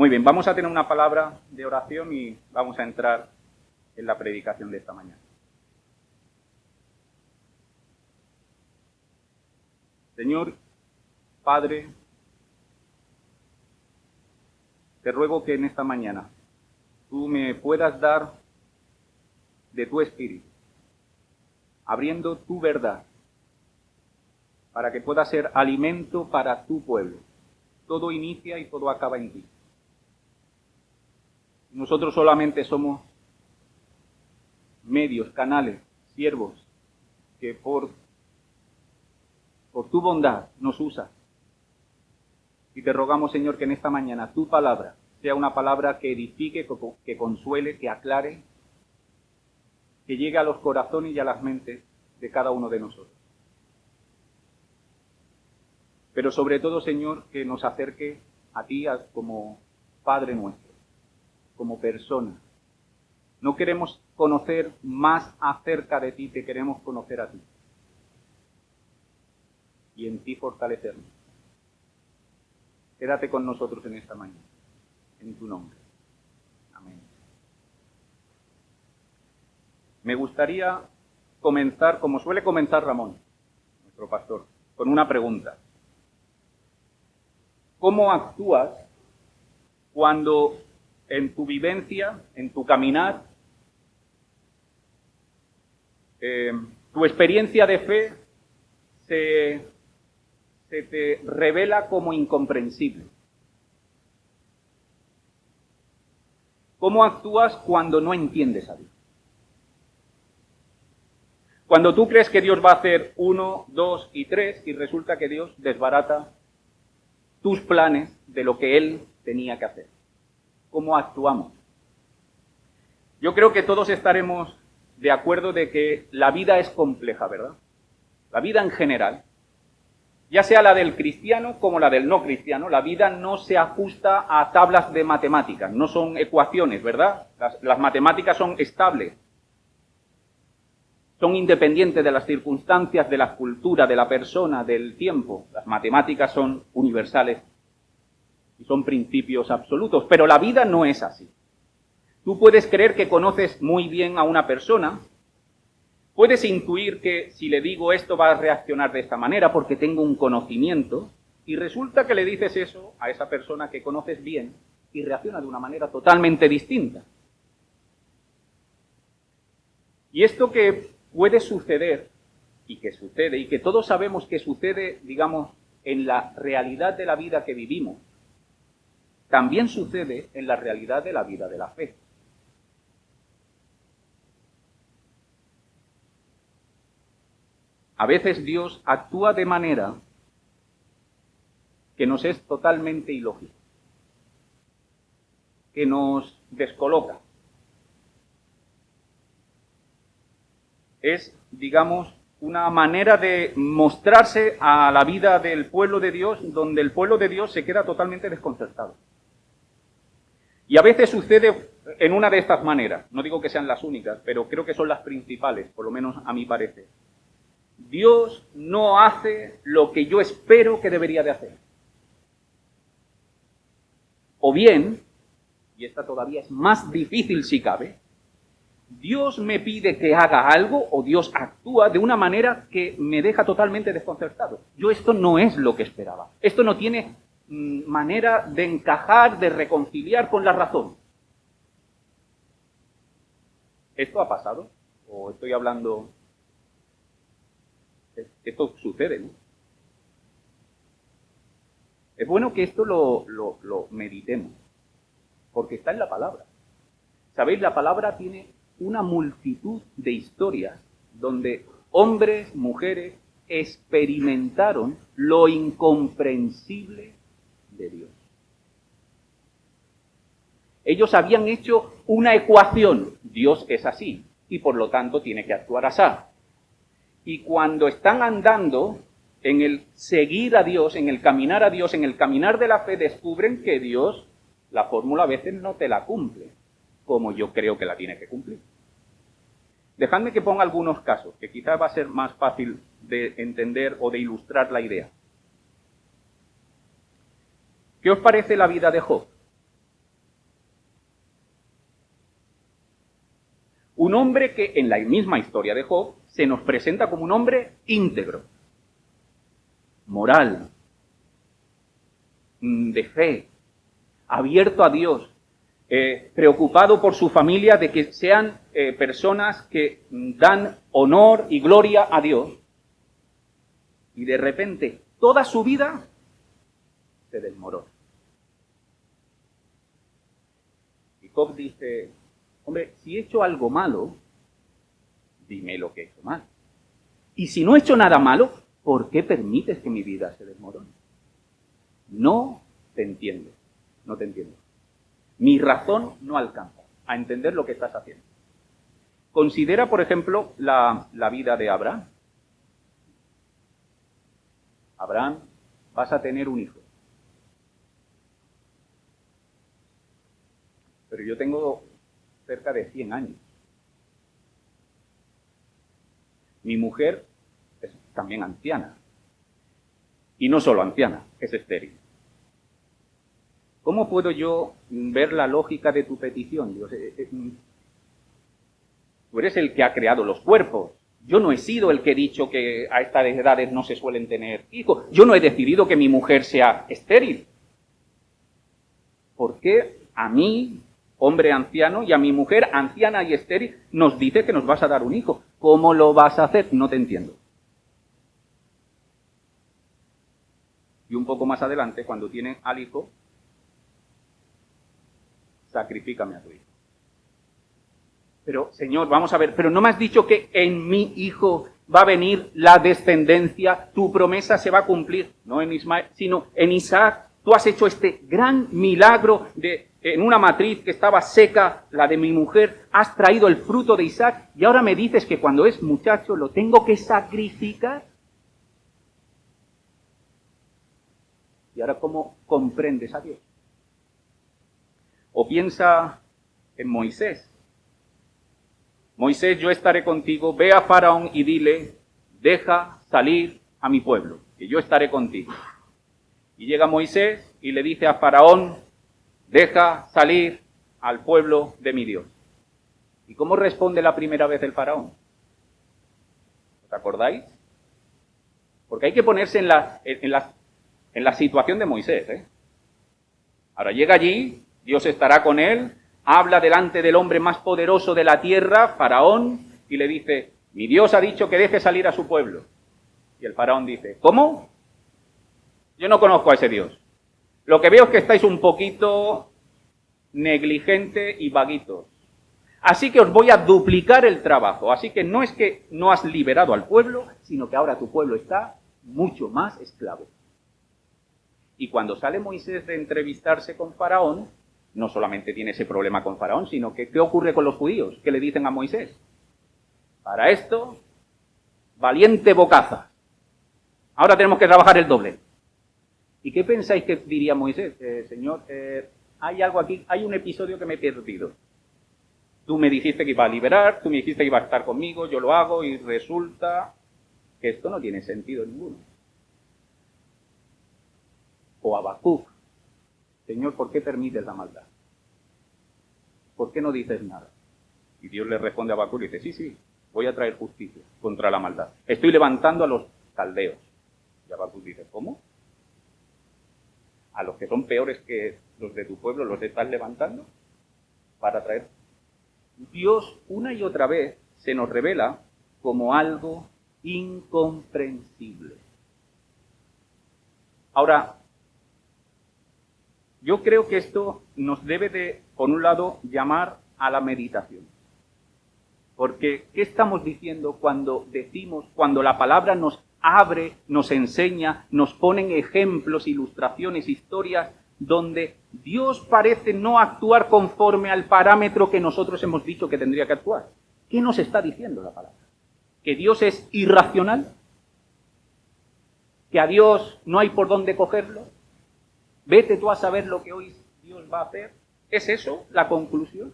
Muy bien, vamos a tener una palabra de oración y vamos a entrar en la predicación de esta mañana. Señor, Padre, te ruego que en esta mañana tú me puedas dar de tu espíritu, abriendo tu verdad, para que pueda ser alimento para tu pueblo. Todo inicia y todo acaba en ti. Nosotros solamente somos medios, canales, siervos, que por tu bondad nos usas. Y te rogamos, Señor, que en esta mañana tu palabra sea una palabra que edifique, que consuele, que aclare, que llegue a los corazones y a las mentes de cada uno de nosotros. Pero sobre todo, Señor, que nos acerque a ti como Padre nuestro, como persona. No queremos conocer más acerca de ti, te queremos conocer a ti. Y en ti fortalecernos. Quédate con nosotros en esta mañana, en tu nombre. Amén. Me gustaría comenzar, como suele comenzar Ramón, nuestro pastor, con una pregunta. ¿Cómo actúas cuando en tu vivencia, en tu caminar, tu experiencia de fe se te revela como incomprensible? ¿Cómo actúas cuando no entiendes a Dios? Cuando tú crees que Dios va a hacer 1, 2 y 3 y resulta que Dios desbarata tus planes de lo que Él tenía que hacer. ¿Cómo actuamos? Yo creo que todos estaremos de acuerdo de que la vida es compleja, ¿verdad? La vida en general, ya sea la del cristiano como la del no cristiano, la vida no se ajusta a tablas de matemáticas, no son ecuaciones, ¿verdad? Las matemáticas son estables, son independientes de las circunstancias, de la cultura, de la persona, del tiempo. Las matemáticas son universales y son principios absolutos, pero la vida no es así. Tú puedes creer que conoces muy bien a una persona, puedes intuir que si le digo esto va a reaccionar de esta manera porque tengo un conocimiento, y resulta que le dices eso a esa persona que conoces bien y reacciona de una manera totalmente distinta. Y esto que puede suceder, y que sucede, y que todos sabemos que sucede, digamos, en la realidad de la vida que vivimos, también sucede en la realidad de la vida de la fe. A veces Dios actúa de manera que nos es totalmente ilógica, que nos descoloca. Es, digamos, una manera de mostrarse a la vida del pueblo de Dios, donde el pueblo de Dios se queda totalmente desconcertado. Y a veces sucede en una de estas maneras, no digo que sean las únicas, pero creo que son las principales, por lo menos a mi parecer. Dios no hace lo que yo espero que debería de hacer. O bien, y esta todavía es más difícil si cabe, Dios me pide que haga algo o Dios actúa de una manera que me deja totalmente desconcertado. Yo esto no es lo que esperaba. Esto no tiene manera de encajar, de reconciliar con la razón. ¿Esto ha pasado? ¿O estoy hablando? Esto sucede, ¿no? Es bueno que esto lo meditemos, porque está en la palabra. ¿Sabéis? La palabra tiene una multitud de historias donde hombres, mujeres, experimentaron lo incomprensible de Dios. Ellos habían hecho una ecuación, Dios es así, y por lo tanto tiene que actuar así. Y cuando están andando en el seguir a Dios, en el caminar a Dios, en el caminar de la fe, descubren que Dios, la fórmula a veces no te la cumple, como yo creo que la tiene que cumplir. Dejadme que ponga algunos casos, que quizás va a ser más fácil de entender o de ilustrar la idea. ¿Qué os parece la vida de Job? Un hombre que en la misma historia de Job se nos presenta como un hombre íntegro, moral, de fe, abierto a Dios, preocupado por su familia, de que sean personas que dan honor y gloria a Dios. Y de repente, toda su vida se desmorona. Y Job dice, hombre, si he hecho algo malo, dime lo que he hecho mal. Y si no he hecho nada malo, ¿por qué permites que mi vida se desmorone? No te entiendo, no te entiendo. Mi razón no alcanza a entender lo que estás haciendo. Considera, por ejemplo, la vida de Abraham. Abraham, vas a tener un hijo. Pero yo tengo cerca de 100 años. Mi mujer es también anciana. Y no solo anciana, es estéril. ¿Cómo puedo yo ver la lógica de tu petición? Dios, tú eres el que ha creado los cuerpos. Yo no he sido el que he dicho que a estas edades no se suelen tener hijos. Yo no he decidido que mi mujer sea estéril. ¿Por qué a mí, hombre anciano, y a mi mujer anciana y estéril, nos dice que nos vas a dar un hijo? ¿Cómo lo vas a hacer? No te entiendo. Y un poco más adelante, cuando tienen al hijo, sacrifícame a tu hijo. Pero, Señor, vamos a ver, pero no me has dicho que en mi hijo va a venir la descendencia, tu promesa se va a cumplir, no en Ismael, sino en Isaac. Tú has hecho este gran milagro en una matriz que estaba seca, la de mi mujer, has traído el fruto de Isaac y ahora me dices que cuando es muchacho lo tengo que sacrificar. ¿Y ahora cómo comprendes a Dios? O piensa en Moisés. Moisés, yo estaré contigo, ve a Faraón y dile, deja salir a mi pueblo, que yo estaré contigo. Y llega Moisés y le dice a Faraón, deja salir al pueblo de mi Dios. ¿Y cómo responde la primera vez el Faraón? ¿Os acordáis? Porque hay que ponerse en la situación de Moisés, ¿eh? Ahora llega allí, Dios estará con él, habla delante del hombre más poderoso de la tierra, Faraón, y le dice, mi Dios ha dicho que deje salir a su pueblo. Y el Faraón dice, ¿cómo? Yo no conozco a ese Dios. Lo que veo es que estáis un poquito negligente y vaguitos. Así que os voy a duplicar el trabajo. Así que no es que no has liberado al pueblo, sino que ahora tu pueblo está mucho más esclavo. Y cuando sale Moisés de entrevistarse con Faraón, no solamente tiene ese problema con Faraón, sino que ¿qué ocurre con los judíos? ¿Qué le dicen a Moisés? Para esto, valiente bocaza. Ahora tenemos que trabajar el doble. ¿Y qué pensáis que diría Moisés? Señor, hay algo aquí, hay un episodio que me he perdido. Tú me dijiste que iba a liberar, tú me dijiste que iba a estar conmigo, yo lo hago y resulta que esto no tiene sentido ninguno. O Habacuc, Señor, ¿por qué permites la maldad? ¿Por qué no dices nada? Y Dios le responde a Habacuc y dice, sí, voy a traer justicia contra la maldad. Estoy levantando a los caldeos. Y Habacuc dice, ¿cómo? A los que son peores que los de tu pueblo los estás levantando para traer. Dios una y otra vez se nos revela como algo incomprensible. Ahora, yo creo que esto nos debe de, por un lado, llamar a la meditación. Porque, ¿qué estamos diciendo cuando decimos, cuando la palabra nos abre, nos enseña, nos ponen ejemplos, ilustraciones, historias, donde Dios parece no actuar conforme al parámetro que nosotros hemos dicho que tendría que actuar? ¿Qué nos está diciendo la palabra? ¿Que Dios es irracional? ¿Que a Dios no hay por dónde cogerlo? Vete tú a saber lo que hoy Dios va a hacer. ¿Es eso la conclusión?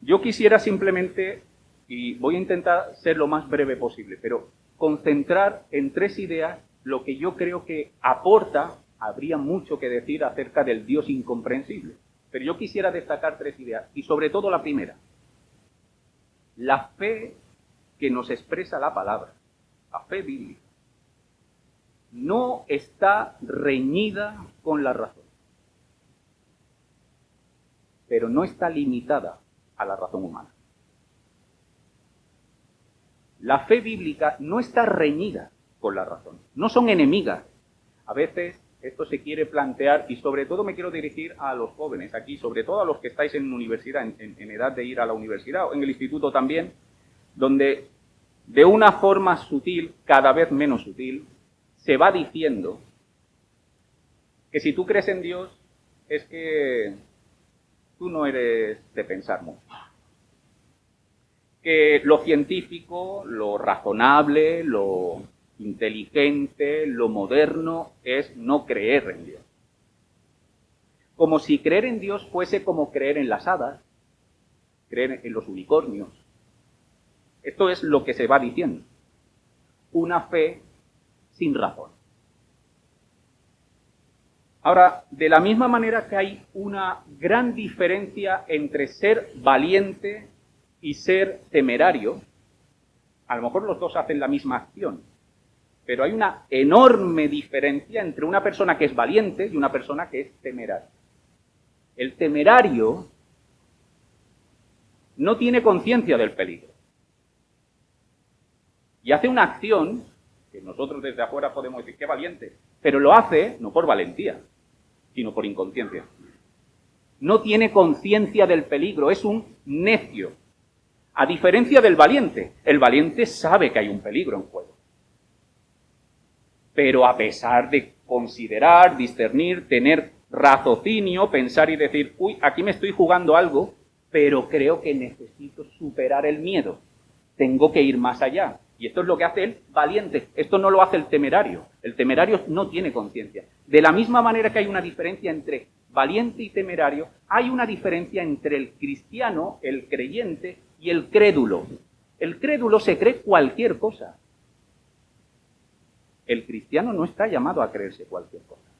Yo quisiera simplemente, y voy a intentar ser lo más breve posible, pero concentrar en 3 ideas lo que yo creo que aporta, habría mucho que decir acerca del Dios incomprensible. Pero yo quisiera destacar 3 ideas, y sobre todo la primera. La fe que nos expresa la palabra, la fe bíblica, no está reñida con la razón, pero no está limitada a la razón humana. La fe bíblica no está reñida con la razón, no son enemigas. A veces esto se quiere plantear, y sobre todo me quiero dirigir a los jóvenes aquí, sobre todo a los que estáis en universidad, en edad de ir a la universidad, o en el instituto también, donde de una forma sutil, cada vez menos sutil, se va diciendo que si tú crees en Dios es que tú no eres de pensar mucho. Que lo científico, lo razonable, lo inteligente, lo moderno es no creer en Dios. Como si creer en Dios fuese como creer en las hadas, creer en los unicornios. Esto es lo que se va diciendo. Una fe sin razón. Ahora, de la misma manera que hay una gran diferencia entre ser valiente y ser temerario, a lo mejor los dos hacen la misma acción, pero hay una enorme diferencia entre una persona que es valiente y una persona que es temeraria. El temerario no tiene conciencia del peligro y hace una acción que nosotros desde afuera podemos decir que valiente, pero lo hace no por valentía, sino por inconsciencia. No tiene conciencia del peligro, es un necio. A diferencia del valiente, el valiente sabe que hay un peligro en juego. Pero a pesar de considerar, discernir, tener raciocinio, pensar y decir, uy, aquí me estoy jugando algo, pero creo que necesito superar el miedo. Tengo que ir más allá. Y esto es lo que hace el valiente. Esto no lo hace el temerario. El temerario no tiene conciencia. De la misma manera que hay una diferencia entre valiente y temerario, hay una diferencia entre el cristiano, el creyente, y el crédulo. El crédulo se cree cualquier cosa. El cristiano no está llamado a creerse cualquier cosa.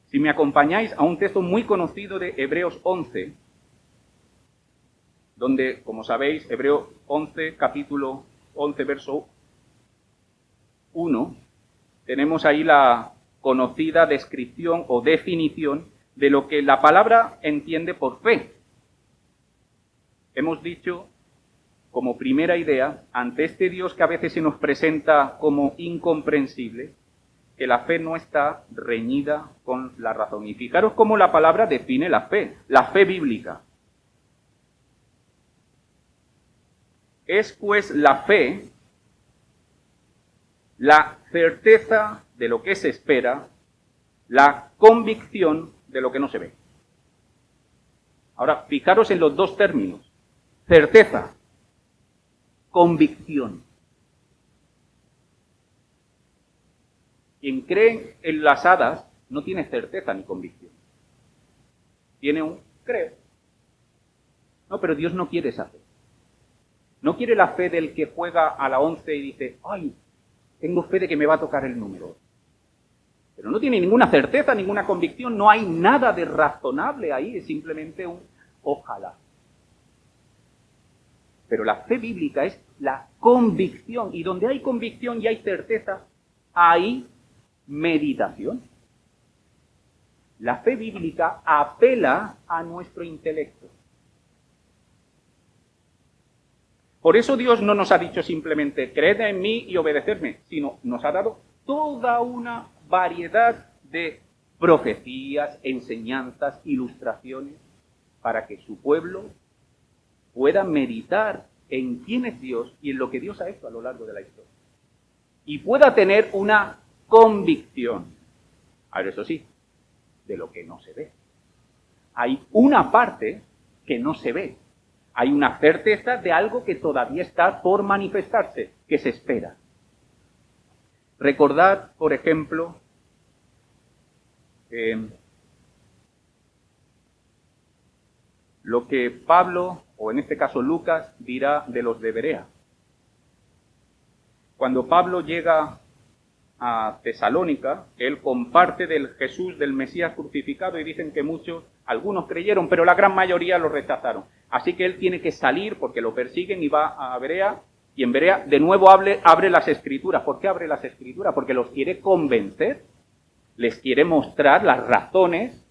Si me acompañáis a un texto muy conocido de Hebreos 11, donde, como sabéis, Hebreos 11, capítulo 11, verso 1, tenemos ahí la conocida descripción o definición de lo que la palabra entiende por fe. Hemos dicho, como primera idea, ante este Dios que a veces se nos presenta como incomprensible, que la fe no está reñida con la razón. Y fijaros cómo la palabra define la fe bíblica. Es pues la fe, la certeza de lo que se espera, la convicción de lo que no se ve. Ahora, fijaros en los dos términos. Certeza, convicción. Quien cree en las hadas no tiene certeza ni convicción. Tiene un creo. No, pero Dios no quiere esa fe. No quiere la fe del que juega a la 11 y dice, ¡ay! Tengo fe de que me va a tocar el número. Pero no tiene ninguna certeza, ninguna convicción, no hay nada de razonable ahí, es simplemente un ojalá. Pero la fe bíblica es la convicción, y donde hay convicción y hay certeza, hay meditación. La fe bíblica apela a nuestro intelecto. Por eso Dios no nos ha dicho simplemente, creed en mí y obedecerme, sino nos ha dado toda una variedad de profecías, enseñanzas, ilustraciones, para que su pueblo pueda meditar en quién es Dios y en lo que Dios ha hecho a lo largo de la historia. Y pueda tener una convicción. Ahora, eso sí, de lo que no se ve. Hay una parte que no se ve. Hay una certeza de algo que todavía está por manifestarse, que se espera. Recordad, por ejemplo, lo que Pablo, o en este caso Lucas, dirá de los de Berea. Cuando Pablo llega a Tesalónica, él comparte del Jesús, del Mesías crucificado, y dicen que algunos creyeron, pero la gran mayoría lo rechazaron. Así que él tiene que salir porque lo persiguen y va a Berea, y en Berea de nuevo abre las Escrituras. ¿Por qué abre las Escrituras? Porque los quiere convencer, les quiere mostrar las razones,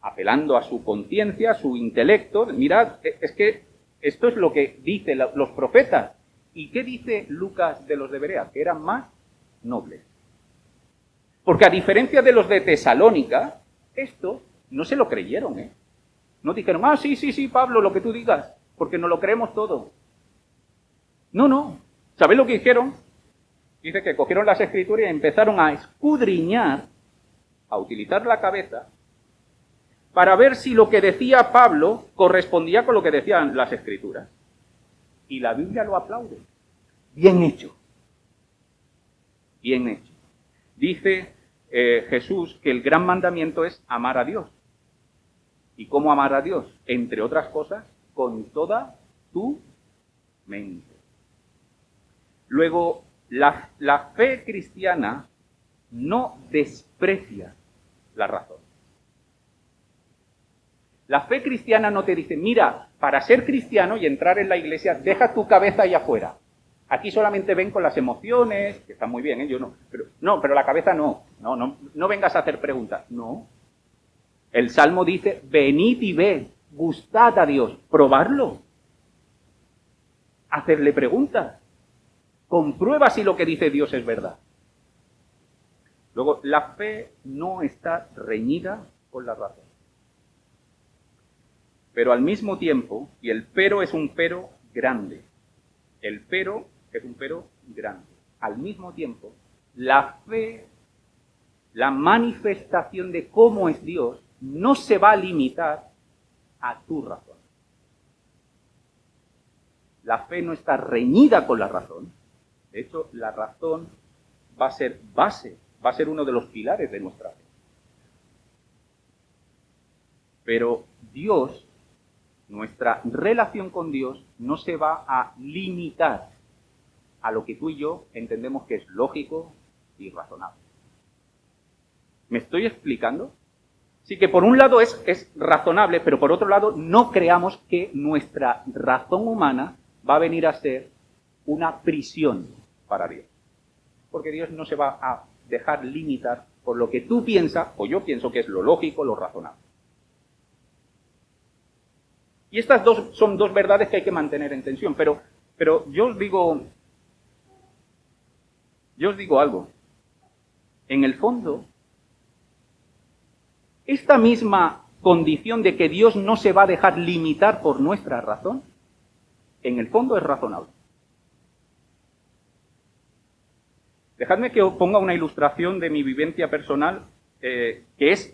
apelando a su conciencia, a su intelecto. Mirad, es que esto es lo que dicen los profetas. ¿Y qué dice Lucas de los de Berea? Que eran más nobles. Porque a diferencia de los de Tesalónica, estos no se lo creyeron, ¿eh? No dijeron, sí, Pablo, lo que tú digas, porque no lo creemos todo. No. ¿Sabéis lo que dijeron? Dice que cogieron las Escrituras y empezaron a escudriñar, a utilizar la cabeza, para ver si lo que decía Pablo correspondía con lo que decían las Escrituras. Y la Biblia lo aplaude. Bien hecho. Bien hecho. Dice Jesús que el gran mandamiento es amar a Dios. ¿Y cómo amar a Dios? Entre otras cosas, con toda tu mente. Luego, la fe cristiana no desprecia la razón. La fe cristiana no te dice, mira, para ser cristiano y entrar en la iglesia, deja tu cabeza allá afuera. Aquí solamente ven con las emociones, que están muy bien, yo no. Pero la cabeza no. No vengas a hacer preguntas. No. El Salmo dice, venid y ved, gustad a Dios, probarlo. Hacerle preguntas. Comprueba si lo que dice Dios es verdad. Luego, la fe no está reñida con la razón. Pero al mismo tiempo, y el pero es un pero grande, el pero es un pero grande. Al mismo tiempo, la fe, la manifestación de cómo es Dios, no se va a limitar a tu razón. La fe no está reñida con la razón. De hecho, la razón va a ser base, va a ser uno de los pilares de nuestra fe. Pero Dios, nuestra relación con Dios, no se va a limitar a lo que tú y yo entendemos que es lógico y razonable. ¿Me estoy explicando? Sí, que por un lado es razonable, pero por otro lado no creamos que nuestra razón humana va a venir a ser una prisión para Dios. Porque Dios no se va a dejar limitar por lo que tú piensas, o yo pienso que es lo lógico, lo razonable. Y estas son dos verdades que hay que mantener en tensión, pero yo os digo algo. En el fondo, esta misma condición de que Dios no se va a dejar limitar por nuestra razón, en el fondo es razonable. Dejadme que os ponga una ilustración de mi vivencia personal, que es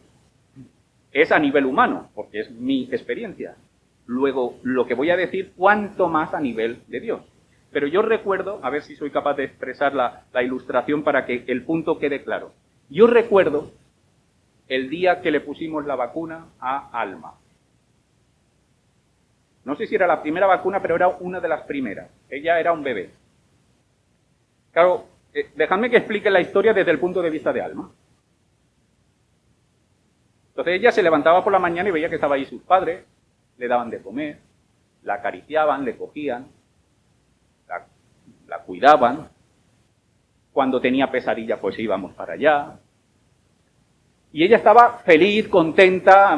a nivel humano, porque es mi experiencia. Luego, lo que voy a decir, cuanto más a nivel de Dios. Pero yo recuerdo, a ver si soy capaz de expresar la ilustración para que el punto quede claro. Yo recuerdo el día que le pusimos la vacuna a Alma. No sé si era la primera vacuna, pero era una de las primeras. Ella era un bebé. Claro, dejadme que explique la historia desde el punto de vista de Alma. Entonces ella se levantaba por la mañana y veía que estaba ahí sus padres, le daban de comer, la acariciaban, le cogían, la cuidaban. Cuando tenía pesadilla, pues íbamos para allá. Y ella estaba feliz, contenta,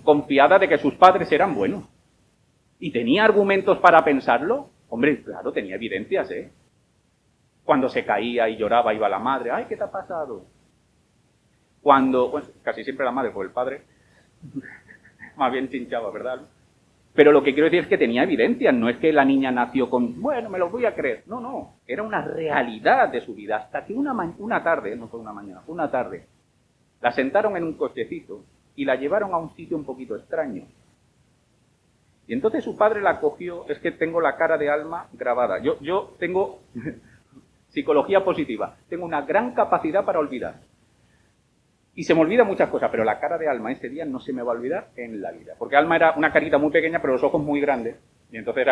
confiada de que sus padres eran buenos. ¿Y tenía argumentos para pensarlo? Hombre, claro, tenía evidencias, ¿eh? Cuando se caía y lloraba, iba la madre, ¡ay, qué te ha pasado! Bueno, casi siempre la madre, pues el padre más bien chinchaba, ¿verdad? Pero lo que quiero decir es que tenía evidencias, no es que la niña nació con, bueno, me lo voy a creer. No, era una realidad de su vida. Hasta que una tarde, no fue una mañana, fue una tarde, la sentaron en un cochecito y la llevaron a un sitio un poquito extraño. Y entonces su padre la cogió, es que tengo la cara de Alma grabada. Yo tengo psicología positiva, tengo una gran capacidad para olvidar. Y se me olvidan muchas cosas, pero la cara de Alma ese día no se me va a olvidar en la vida. Porque Alma era una carita muy pequeña, pero los ojos muy grandes. Y entonces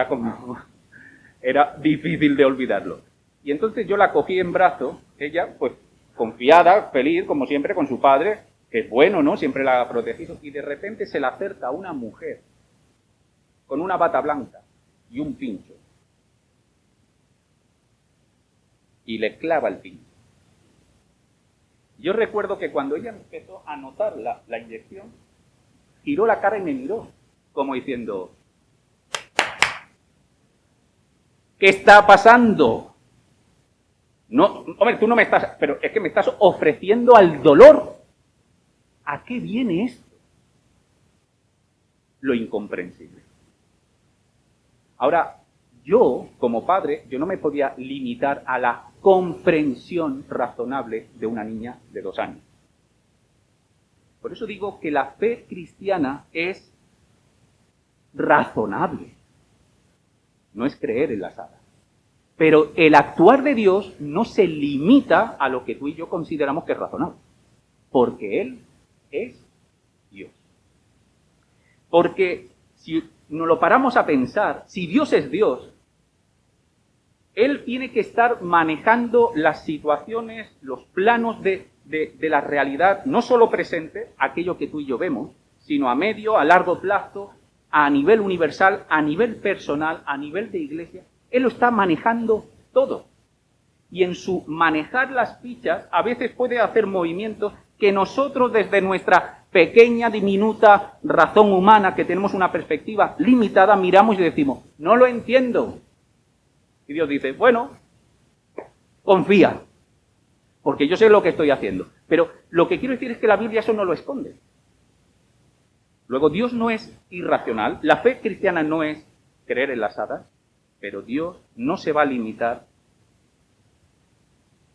era difícil de olvidarlo. Y entonces yo la cogí en brazos, ella, pues, confiada, feliz, como siempre, con su padre, que es bueno, ¿no? Siempre la ha protegido. Y de repente se le acerca una mujer con una bata blanca y un pincho. Y le clava el pincho. Yo recuerdo que cuando ella empezó a notar la inyección, giró la cara y me miró, como diciendo, ¿qué está pasando? No, hombre, tú no me estás, pero es que me estás ofreciendo al dolor. ¿A qué viene esto? Lo incomprensible. Ahora, yo, como padre, yo no me podía limitar a la comprensión razonable de una niña de 2 años. Por eso digo que la fe cristiana es razonable. No es creer en las hadas. Pero el actuar de Dios no se limita a lo que tú y yo consideramos que es razonable. Porque Él es Dios. Porque si nos lo paramos a pensar, si Dios es Dios, Él tiene que estar manejando las situaciones, los planos de la realidad, no solo presente, aquello que tú y yo vemos, sino a medio, a largo plazo, a nivel universal, a nivel personal, a nivel de iglesia. Él lo está manejando todo. Y en su manejar las fichas, a veces puede hacer movimientos que nosotros desde nuestra pequeña, diminuta razón humana, que tenemos una perspectiva limitada, miramos y decimos, no lo entiendo. Y Dios dice, bueno, confía, porque yo sé lo que estoy haciendo. Pero lo que quiero decir es que la Biblia eso no lo esconde. Luego, Dios no es irracional, la fe cristiana no es creer en las hadas, pero Dios no se va a limitar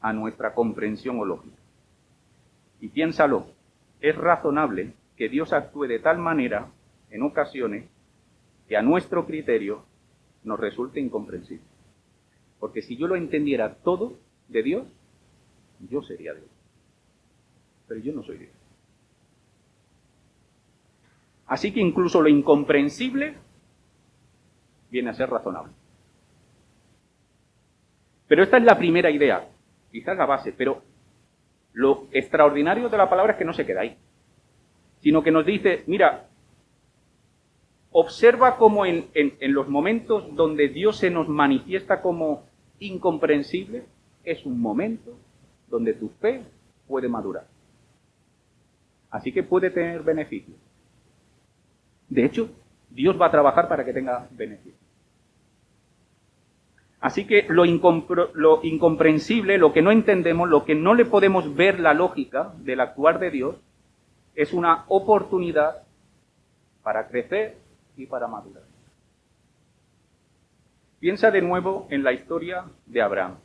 a nuestra comprensión o lógica. Y piénsalo, es razonable que Dios actúe de tal manera, en ocasiones, que a nuestro criterio nos resulte incomprensible. Porque si yo lo entendiera todo de Dios, yo sería Dios. Pero yo no soy Dios. Así que incluso lo incomprensible viene a ser razonable. Pero esta es la primera idea, quizás la base, pero lo extraordinario de la palabra es que no se queda ahí, sino que nos dice, mira, observa cómo en los momentos donde Dios se nos manifiesta como incomprensible, es un momento donde tu fe puede madurar. Así que puede tener beneficio. De hecho, Dios va a trabajar para que tenga beneficio. Así que lo incomprensible, lo que no entendemos, lo que no le podemos ver la lógica del actuar de Dios, es una oportunidad para crecer y para madurar. Piensa de nuevo en la historia de Abraham.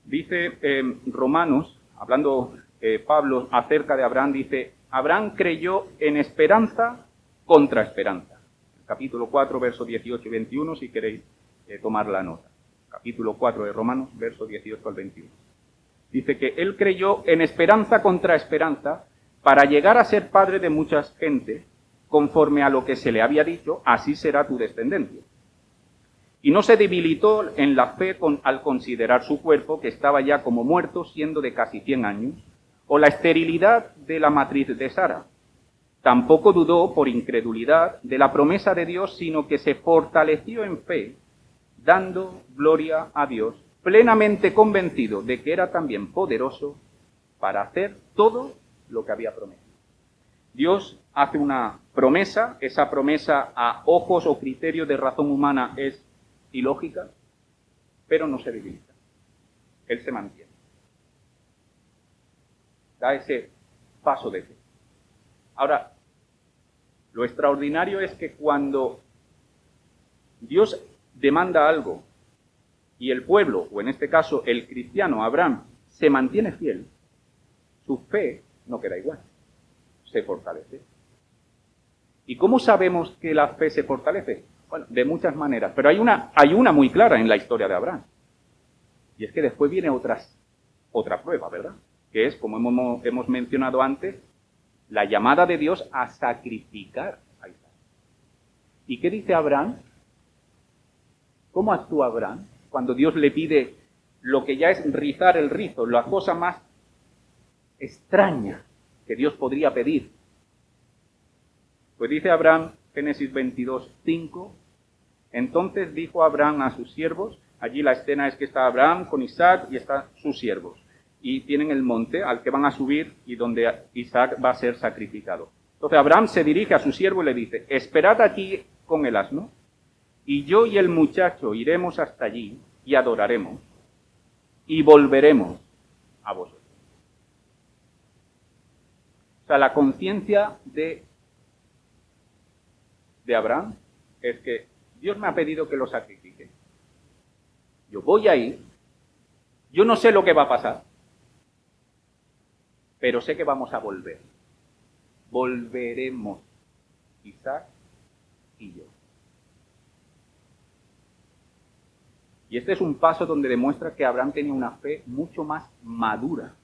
Dice Romanos, hablando Pablo acerca de Abraham, dice, Abraham creyó en esperanza contra esperanza. Capítulo 4, versos 18 y 21, si queréis tomar la nota. Capítulo 4 de Romanos, versos 18 al 21. Dice que él creyó en esperanza contra esperanza para llegar a ser padre de muchas gentes, conforme a lo que se le había dicho, así será tu descendencia. Y no se debilitó en la fe al considerar su cuerpo, que estaba ya como muerto, siendo de casi 100 años, o la esterilidad de la matriz de Sara. Tampoco dudó por incredulidad de la promesa de Dios, sino que se fortaleció en fe, dando gloria a Dios, plenamente convencido de que era también poderoso para hacer todo lo que había prometido. Dios hace una promesa, esa promesa a ojos o criterios de razón humana es ilógica, pero no se debilita. Él se mantiene. Da ese paso de fe. Ahora, lo extraordinario es que cuando Dios demanda algo y el pueblo, o en este caso el cristiano Abraham, se mantiene fiel, su fe no queda igual, se fortalece. ¿Y cómo sabemos que la fe se fortalece? Bueno, de muchas maneras, pero hay una muy clara en la historia de Abraham. Y es que después viene otra prueba, ¿verdad? Que es, como hemos mencionado antes, la llamada de Dios a sacrificar a Isaac. ¿Y qué dice Abraham? ¿Cómo actúa Abraham cuando Dios le pide lo que ya es rizar el rizo, la cosa más extraña que Dios podría pedir? Pues dice Abraham, Génesis 22, 5, entonces dijo Abraham a sus siervos, allí la escena es que está Abraham con Isaac y están sus siervos, y tienen el monte al que van a subir y donde Isaac va a ser sacrificado. Entonces Abraham se dirige a su siervo y le dice, esperad aquí con el asno, y yo y el muchacho iremos hasta allí y adoraremos, y volveremos a vosotros. O sea, la conciencia de Abraham es que Dios me ha pedido que lo sacrifique. Yo voy a ir, yo no sé lo que va a pasar, pero sé que vamos a volver. Volveremos, Isaac y yo. Y este es un paso donde demuestra que Abraham tenía una fe mucho más madura.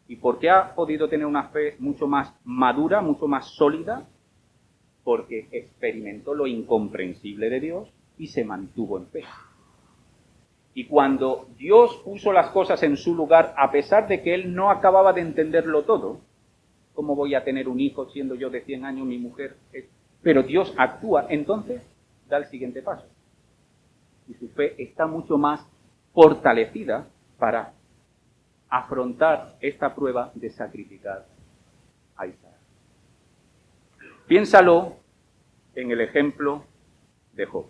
¿Y por qué ha podido tener una fe mucho más madura, mucho más sólida? Porque experimentó lo incomprensible de Dios y se mantuvo en fe. Y cuando Dios puso las cosas en su lugar, a pesar de que él no acababa de entenderlo todo, ¿cómo voy a tener un hijo siendo yo de 100 años, mi mujer? Pero Dios actúa, entonces da el siguiente paso. Y su fe está mucho más fortalecida para afrontar esta prueba de sacrificar a Isaac. Piénsalo en el ejemplo de Job.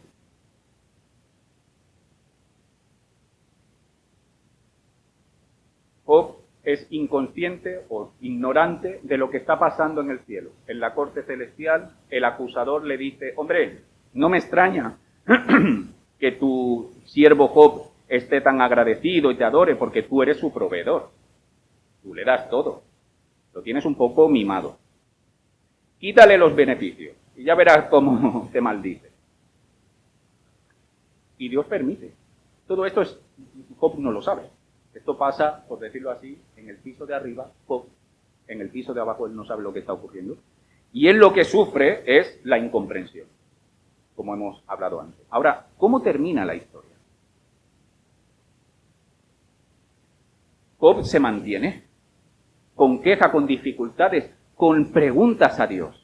Job es inconsciente o ignorante de lo que está pasando en el cielo. En la corte celestial, el acusador le dice, hombre, no me extraña que tu siervo Job esté tan agradecido y te adore porque tú eres su proveedor. Tú le das todo. Lo tienes un poco mimado. Quítale los beneficios y ya verás cómo te maldice. Y Dios permite. Todo esto Job no lo sabe. Esto pasa, por decirlo así, en el piso de arriba, Job, en el piso de abajo él no sabe lo que está ocurriendo. Y él lo que sufre es la incomprensión, como hemos hablado antes. Ahora, ¿cómo termina la historia? Job se mantiene, con queja, con dificultades, con preguntas a Dios,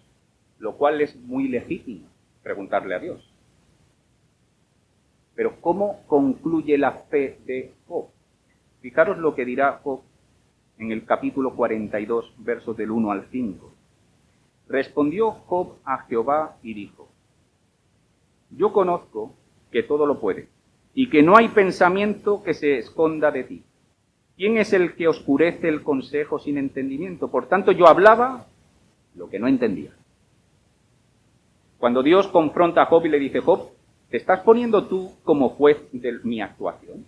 lo cual es muy legítimo, preguntarle a Dios. Pero ¿cómo concluye la fe de Job? Fijaros lo que dirá Job en el capítulo 42, versos del 1 al 5. Respondió Job a Jehová y dijo, yo conozco que todo lo puedes, y que no hay pensamiento que se esconda de ti. ¿Quién es el que oscurece el consejo sin entendimiento? Por tanto, yo hablaba lo que no entendía. Cuando Dios confronta a Job y le dice, Job, ¿te estás poniendo tú como juez de mi actuación?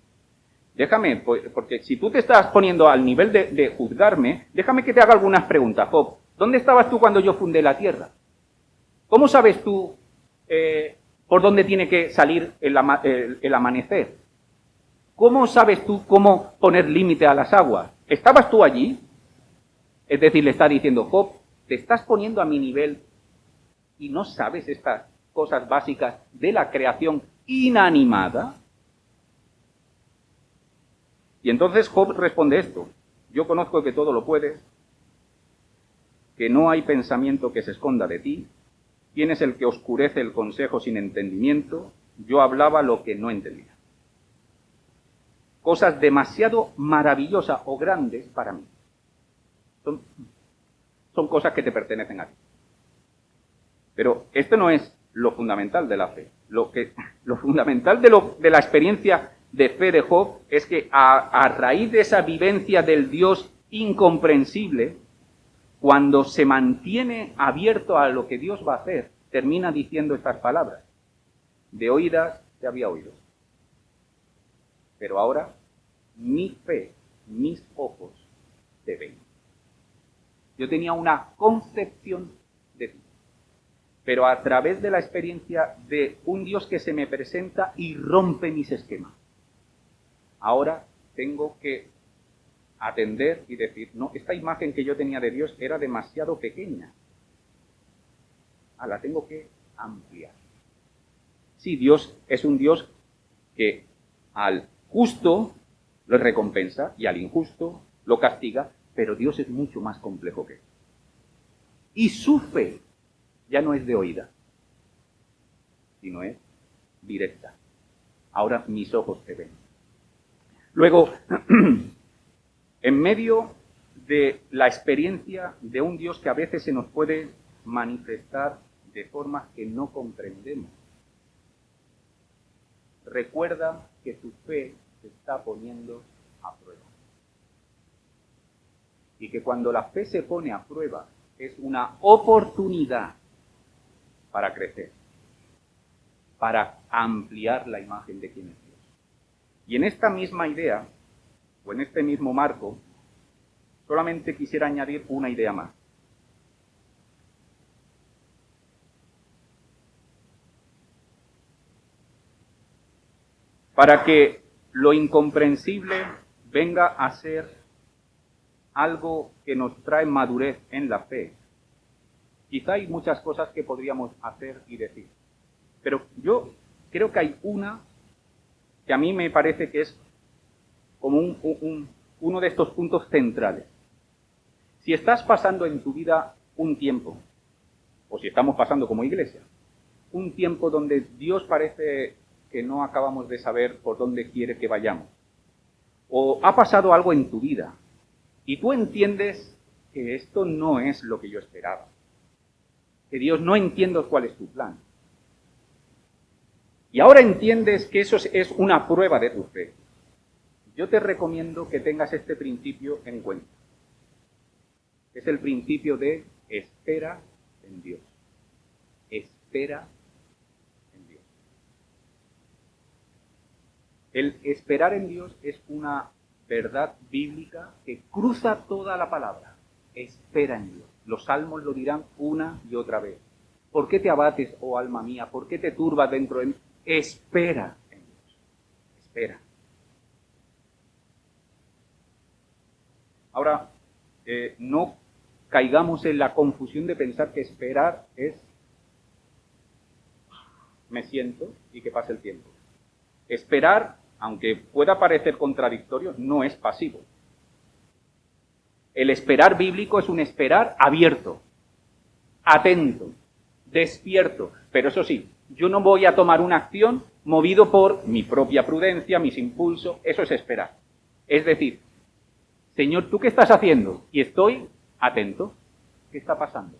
Déjame, porque si tú te estás poniendo al nivel de juzgarme, déjame que te haga algunas preguntas, Job. ¿Dónde estabas tú cuando yo fundé la tierra? ¿Cómo sabes tú por dónde tiene que salir el amanecer? ¿Cómo sabes tú cómo poner límite a las aguas? ¿Estabas tú allí? Es decir, le está diciendo, Job, te estás poniendo a mi nivel y no sabes estas cosas básicas de la creación inanimada. Y entonces Job responde esto, yo conozco que todo lo puedes, que no hay pensamiento que se esconda de ti, ¿quién es el que oscurece el consejo sin entendimiento? Yo hablaba lo que no entendía. Cosas demasiado maravillosas o grandes para mí. Son cosas que te pertenecen a ti. Pero esto no es lo fundamental de la fe. Lo fundamental de la experiencia de fe de Job es que a raíz de esa vivencia del Dios incomprensible, cuando se mantiene abierto a lo que Dios va a hacer, termina diciendo estas palabras. De oídas te había oído. Pero ahora mi fe, mis ojos te ven. Yo tenía una concepción de ti. Pero a través de la experiencia de un Dios que se me presenta y rompe mis esquemas. Ahora tengo que atender y decir, no, esta imagen que yo tenía de Dios era demasiado pequeña. La tengo que ampliar. Sí, Dios es un Dios que al justo lo recompensa y al injusto lo castiga, pero Dios es mucho más complejo que eso. Y su fe ya no es de oída, sino es directa. Ahora mis ojos te ven. Luego, en medio de la experiencia de un Dios que a veces se nos puede manifestar de formas que no comprendemos, recuerda que tu fe se está poniendo a prueba. Y que cuando la fe se pone a prueba, es una oportunidad para crecer, para ampliar la imagen de quién es Dios. Y en esta misma idea, o en este mismo marco, solamente quisiera añadir una idea más. Para que lo incomprensible venga a ser algo que nos trae madurez en la fe, quizá hay muchas cosas que podríamos hacer y decir. Pero yo creo que hay una que a mí me parece que es como uno de estos puntos centrales. Si estás pasando en tu vida un tiempo, o si estamos pasando como iglesia, un tiempo donde Dios parece que no acabamos de saber por dónde quiere que vayamos, o ha pasado algo en tu vida, y tú entiendes que esto no es lo que yo esperaba, que Dios no entiende cuál es tu plan, y ahora entiendes que eso es una prueba de tu fe, yo te recomiendo que tengas este principio en cuenta. Es el principio de espera en Dios. Espera en Dios. El esperar en Dios es una verdad bíblica que cruza toda la palabra. Espera en Dios. Los salmos lo dirán una y otra vez. ¿Por qué te abates, oh alma mía? ¿Por qué te turbas dentro de mí? Espera en Dios. Espera. Ahora, no caigamos en la confusión de pensar que esperar es me siento y que pase el tiempo. Esperar, aunque pueda parecer contradictorio, no es pasivo. El esperar bíblico es un esperar abierto, atento, despierto. Pero eso sí, yo no voy a tomar una acción movido por mi propia prudencia, mis impulsos. Eso es esperar. Es decir, Señor, ¿tú qué estás haciendo? Y estoy atento. ¿Qué está pasando?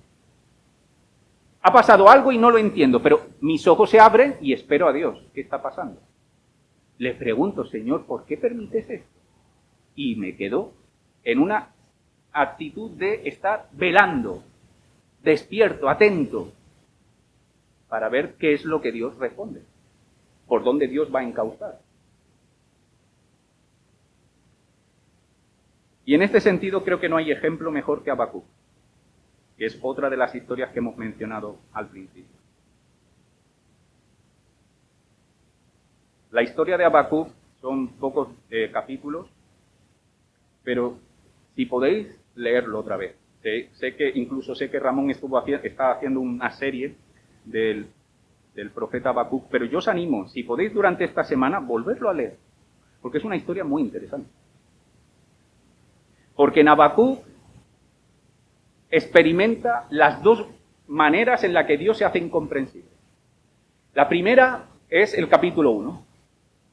Ha pasado algo y no lo entiendo, pero mis ojos se abren y espero a Dios. ¿Qué está pasando? Le pregunto, Señor, ¿por qué permites esto? Y me quedo en una actitud de estar velando, despierto, atento, para ver qué es lo que Dios responde, por dónde Dios va a encauzar. Y en este sentido creo que no hay ejemplo mejor que Habacuc, que es otra de las historias que hemos mencionado al principio. La historia de Habacuc son pocos capítulos, pero si podéis leerlo otra vez. Sé que Ramón está haciendo una serie del profeta Habacuc, pero yo os animo, si podéis durante esta semana, volverlo a leer, porque es una historia muy interesante. Porque en Habacuc experimenta las dos maneras en las que Dios se hace incomprensible. La primera es el capítulo 1.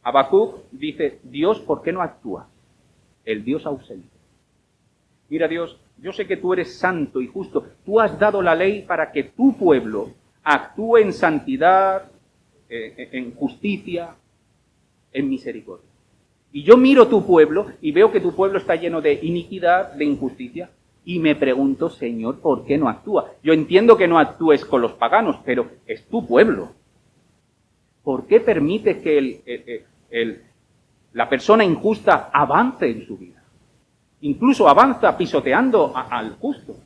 Habacuc dice, Dios, ¿por qué no actúa? El Dios ausente. Mira, Dios, yo sé que tú eres santo y justo. Tú has dado la ley para que tu pueblo actúe en santidad, en justicia, en misericordia. Y yo miro tu pueblo y veo que tu pueblo está lleno de iniquidad, de injusticia, y me pregunto, Señor, ¿por qué no actúa? Yo entiendo que no actúes con los paganos, pero es tu pueblo. ¿Por qué permite que la persona injusta avance en su vida? Incluso avanza pisoteando al justo.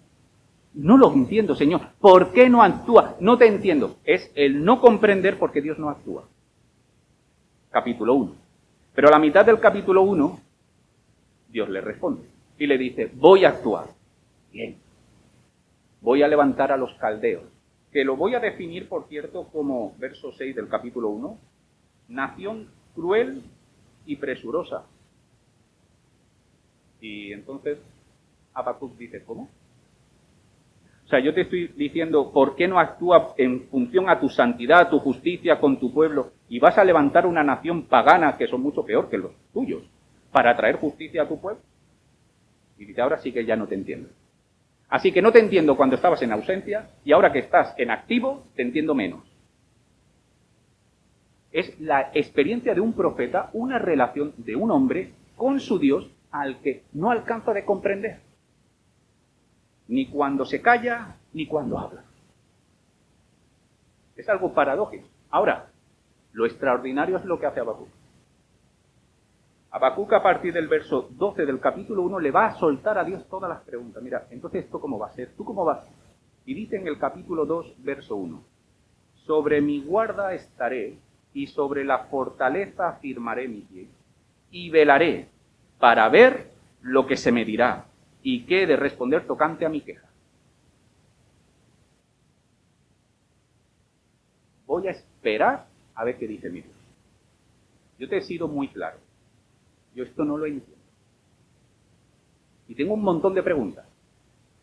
No lo entiendo, Señor. ¿Por qué no actúa? No te entiendo. Es el no comprender por qué Dios no actúa. Capítulo 1. Pero a la mitad del capítulo 1, Dios le responde y le dice, voy a actuar. Bien. Voy a levantar a los caldeos, que lo voy a definir, por cierto, como verso 6 del capítulo 1, nación cruel y presurosa. Y entonces Habacuc dice, ¿cómo? O sea, yo te estoy diciendo, ¿por qué no actúa en función a tu santidad, a tu justicia con tu pueblo? Y vas a levantar una nación pagana, que son mucho peor que los tuyos, para traer justicia a tu pueblo. Y dice, ahora sí que ya no te entiendo. Así que no te entiendo cuando estabas en ausencia, y ahora que estás en activo, te entiendo menos. Es la experiencia de un profeta, una relación de un hombre con su Dios al que no alcanza de comprender. Ni cuando se calla, ni cuando habla. Es algo paradójico. Ahora, lo extraordinario es lo que hace Habacuc. Habacuc, a partir del verso 12 del capítulo 1, le va a soltar a Dios todas las preguntas. Mira, entonces, ¿esto cómo va a ser? ¿Tú cómo vas? Y dice en el capítulo 2, verso 1, sobre mi guarda estaré, y sobre la fortaleza afirmaré mi pie, y velaré para ver lo que se me dirá, y qué he de responder tocante a mi queja. Voy a esperar a ver qué dice mi Dios. Yo te he sido muy claro. Yo esto no lo entiendo. Y tengo un montón de preguntas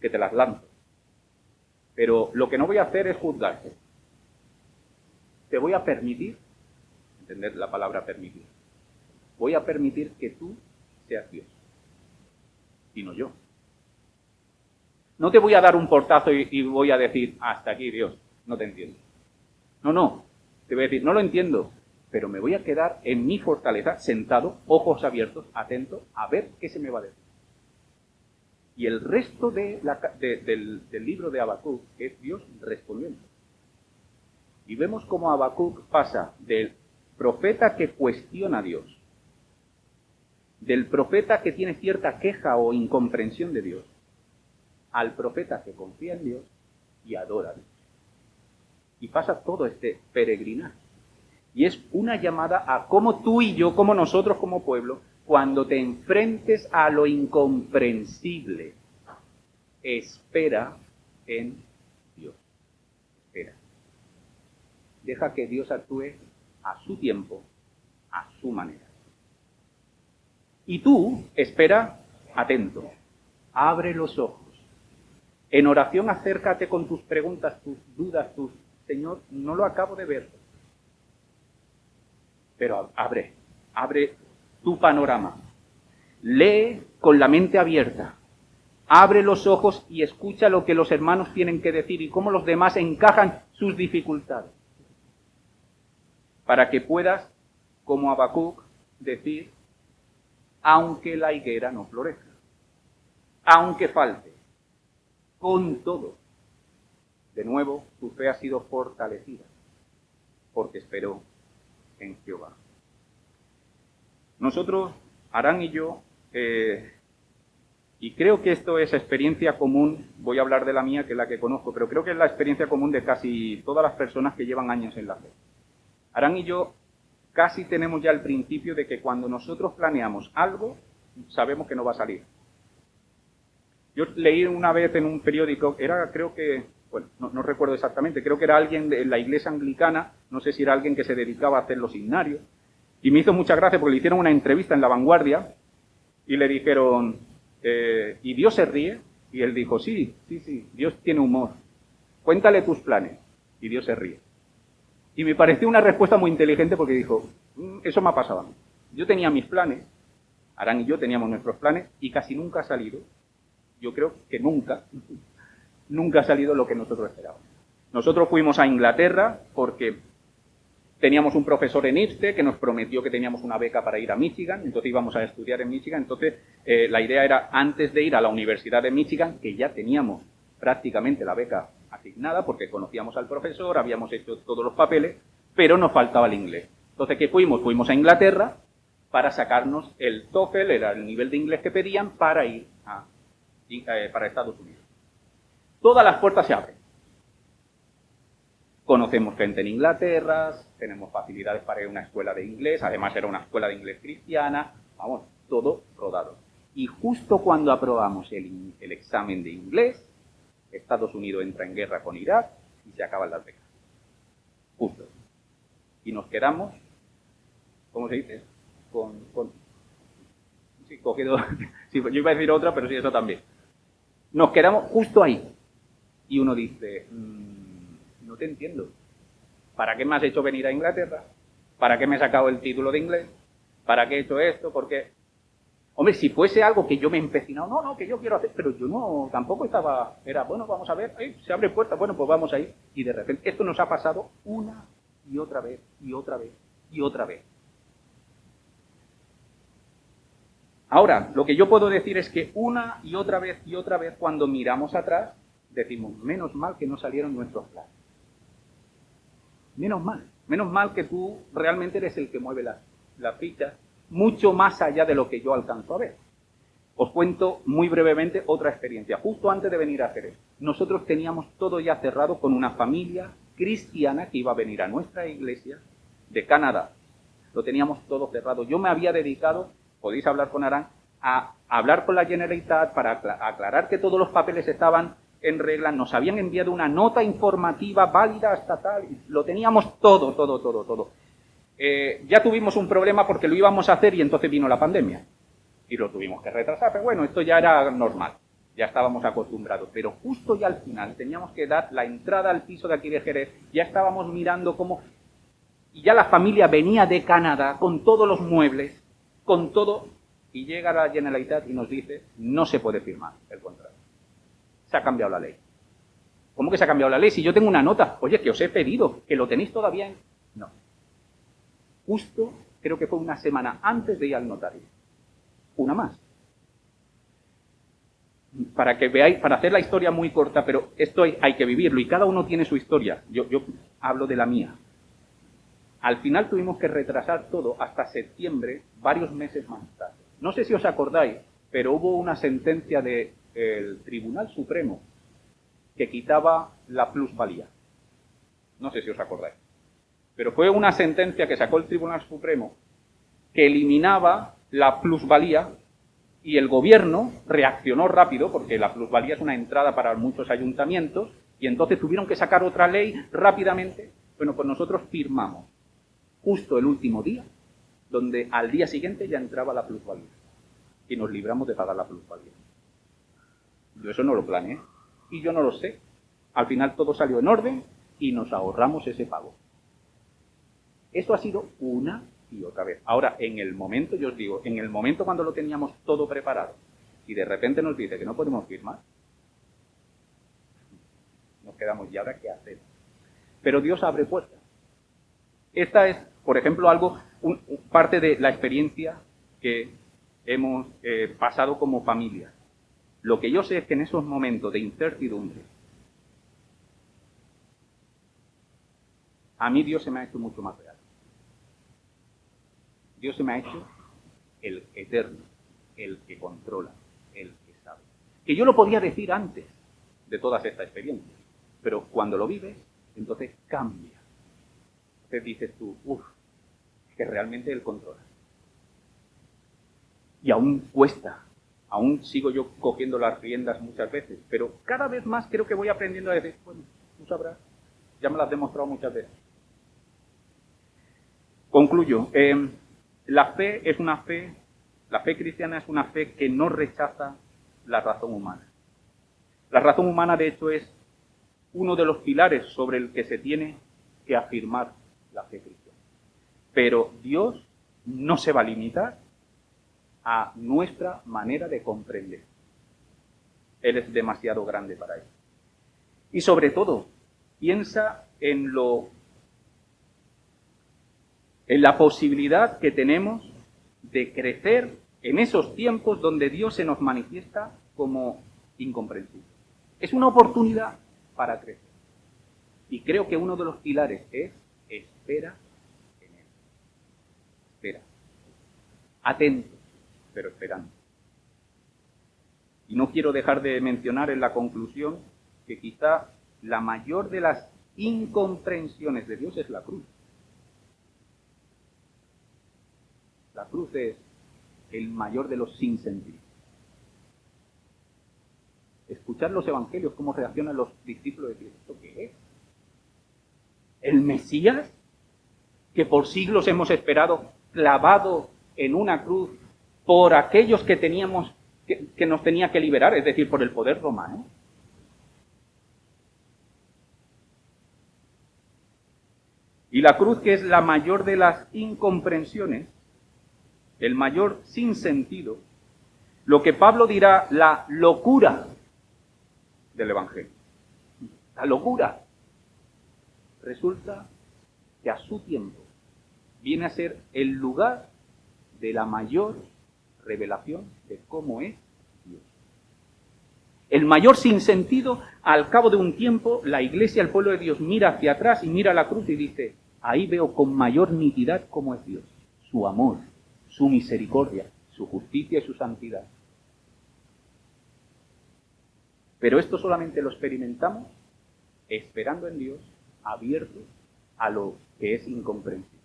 que te las lanzo. Pero lo que no voy a hacer es juzgarte. Te voy a permitir, entender la palabra permitir, voy a permitir que tú seas Dios. Y no yo. No te voy a dar un portazo y voy a decir, hasta aquí Dios, no te entiendo. No, te voy a decir, no lo entiendo, pero me voy a quedar en mi fortaleza, sentado, ojos abiertos, atento, a ver qué se me va a decir. Y el resto del libro de Habacuc es Dios respondiendo. Y vemos cómo Habacuc pasa del profeta que cuestiona a Dios, del profeta que tiene cierta queja o incomprensión de Dios, al profeta que confía en Dios y adora a Dios. Y pasa todo este peregrinar. Y es una llamada a cómo tú y yo, como nosotros como pueblo, cuando te enfrentes a lo incomprensible, espera en Dios. Espera. Deja que Dios actúe a su tiempo, a su manera. Y tú, espera atento. Abre los ojos. En oración acércate con tus preguntas, tus dudas, Señor, no lo acabo de ver. Pero abre tu panorama. Lee con la mente abierta. Abre los ojos y escucha lo que los hermanos tienen que decir y cómo los demás encajan sus dificultades. Para que puedas, como Habacuc, decir, aunque la higuera no florezca, aunque falte, con todo, de nuevo tu fe ha sido fortalecida, porque esperó en Jehová. Nosotros, Arán y yo, y creo que esto es experiencia común, voy a hablar de la mía, que es la que conozco, pero creo que es la experiencia común de casi todas las personas que llevan años en la fe. Arán y yo casi tenemos ya el principio de que cuando nosotros planeamos algo, sabemos que no va a salir. Yo leí una vez en un periódico, creo que, bueno, no recuerdo exactamente, creo que era alguien de la iglesia anglicana, no sé si era alguien que se dedicaba a hacer los himnarios, y me hizo mucha gracia porque le hicieron una entrevista en La Vanguardia y le dijeron, ¿y Dios se ríe? Y él dijo, sí, Dios tiene humor, cuéntale tus planes, y Dios se ríe. Y me pareció una respuesta muy inteligente porque dijo, eso me ha pasado a mí. Yo tenía mis planes, Arán y yo teníamos nuestros planes, y casi nunca ha salido. Yo creo que nunca ha salido lo que nosotros esperábamos. Nosotros fuimos a Inglaterra porque teníamos un profesor en IPSTE que nos prometió que teníamos una beca para ir a Michigan, entonces íbamos a estudiar en Michigan. Entonces la idea era, antes de ir a la Universidad de Michigan, que ya teníamos prácticamente la beca asignada porque conocíamos al profesor, habíamos hecho todos los papeles, pero nos faltaba el inglés. Entonces, ¿qué fuimos? Fuimos a Inglaterra para sacarnos el TOEFL, era el nivel de inglés que pedían para ir para Estados Unidos. Todas las puertas se abren. Conocemos gente en Inglaterra, tenemos facilidades para ir a una escuela de inglés, además era una escuela de inglés cristiana, vamos, todo rodado. Y justo cuando aprobamos el examen de inglés, Estados Unidos entra en guerra con Irak y se acaban las becas. Justo. Y nos quedamos ¿cómo se dice? Sí, cogido, sí, yo iba a decir otra, pero sí, eso también. Nos quedamos justo ahí. Y uno dice, no te entiendo. ¿Para qué me has hecho venir a Inglaterra? ¿Para qué me he sacado el título de inglés? ¿Para qué he hecho esto? ¿Por qué? Hombre, si fuese algo que yo me he empecinado, no, que yo quiero hacer, pero yo no, tampoco estaba, era, bueno, vamos a ver, se abre puerta, bueno, pues vamos ahí. Y de repente, esto nos ha pasado una y otra vez, y otra vez, y otra vez. Ahora, lo que yo puedo decir es que una y otra vez, cuando miramos atrás, decimos, menos mal que no salieron nuestros planes. Menos mal que tú realmente eres el que mueve las fichas, mucho más allá de lo que yo alcanzo a ver. Os cuento muy brevemente otra experiencia. Justo antes de venir a Jerez, nosotros teníamos todo ya cerrado con una familia cristiana que iba a venir a nuestra iglesia de Canadá. Lo teníamos todo cerrado. Yo me había dedicado, podéis hablar con Arán, a hablar con la Generalitat para aclarar que todos los papeles estaban en regla. Nos habían enviado una nota informativa válida hasta tal, lo teníamos todo. Ya tuvimos un problema porque lo íbamos a hacer y entonces vino la pandemia y lo tuvimos que retrasar, pero bueno, esto ya era normal, ya estábamos acostumbrados, pero justo ya al final teníamos que dar la entrada al piso de aquí de Jerez, ya estábamos mirando cómo, y ya la familia venía de Canadá con todos los muebles, con todo, y llega la Generalitat y nos dice, no se puede firmar el contrato. Se ha cambiado la ley. ¿Cómo que se ha cambiado la ley? Si yo tengo una nota, oye, que os he pedido, que lo tenéis todavía en... No. Justo, creo que fue una semana antes de ir al notario. Una más. Para que veáis, para hacer la historia muy corta, pero esto hay que vivirlo y cada uno tiene su historia. Yo hablo de la mía. Al final tuvimos que retrasar todo hasta septiembre, varios meses más tarde. No sé si os acordáis, pero hubo una sentencia del Tribunal Supremo que quitaba la plusvalía. No sé si os acordáis. Pero fue una sentencia que sacó el Tribunal Supremo que eliminaba la plusvalía y el gobierno reaccionó rápido, porque la plusvalía es una entrada para muchos ayuntamientos, y entonces tuvieron que sacar otra ley rápidamente. Bueno, pues nosotros firmamos justo el último día, donde al día siguiente ya entraba la plusvalía. Y nos libramos de pagar la plusvalía. Yo eso no lo planeé, y yo no lo sé. Al final todo salió en orden y nos ahorramos ese pago. Esto ha sido una y otra vez. Ahora, en el momento, yo os digo, en el momento cuando lo teníamos todo preparado y de repente nos dice que no podemos firmar, nos quedamos, ¿y ahora qué hacemos? Pero Dios abre puertas. Esta es, por ejemplo, parte de la experiencia que hemos pasado como familia. Lo que yo sé es que en esos momentos de incertidumbre, a mí Dios se me ha hecho mucho más real. Dios se me ha hecho el eterno, el que controla, el que sabe. Que yo lo podía decir antes de todas estas experiencias, pero cuando lo vives, entonces cambia. Entonces dices tú, que realmente Él controla. Y aún cuesta, aún sigo yo cogiendo las riendas muchas veces, pero cada vez más creo que voy aprendiendo a decir, bueno, tú sabrás, ya me lo has demostrado muchas veces. Concluyo. La fe cristiana es una fe que no rechaza la razón humana. La razón humana, de hecho, es uno de los pilares sobre el que se tiene que afirmar la fe cristiana. Pero Dios no se va a limitar a nuestra manera de comprender. Él es demasiado grande para eso. Y sobre todo, piensa en la posibilidad que tenemos de crecer en esos tiempos donde Dios se nos manifiesta como incomprensible. Es una oportunidad para crecer. Y creo que uno de los pilares es espera en Él. Espera. Atento, pero esperando. Y no quiero dejar de mencionar en la conclusión que quizá la mayor de las incomprensiones de Dios es la cruz. La cruz es el mayor de los sinsentidos. Escuchar los evangelios, cómo reaccionan los discípulos, decir, ¿esto qué es? ¿El Mesías? Que por siglos hemos esperado, clavado en una cruz por aquellos que teníamos que nos tenía que liberar, es decir, por el poder romano. Y la cruz, que es la mayor de las incomprensiones, el mayor sinsentido, lo que Pablo dirá la locura del Evangelio. La locura. Resulta que a su tiempo viene a ser el lugar de la mayor revelación de cómo es Dios. El mayor sinsentido, al cabo de un tiempo, la Iglesia, el pueblo de Dios, mira hacia atrás y mira la cruz y dice, ahí veo con mayor nitidez cómo es Dios, su amor, su misericordia, su justicia y su santidad. Pero esto solamente lo experimentamos esperando en Dios, abiertos a lo que es incomprensible.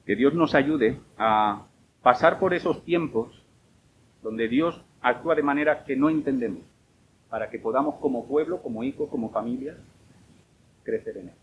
Que Dios nos ayude a pasar por esos tiempos donde Dios actúa de manera que no entendemos, para que podamos como pueblo, como hijos, como familia, crecer en Él.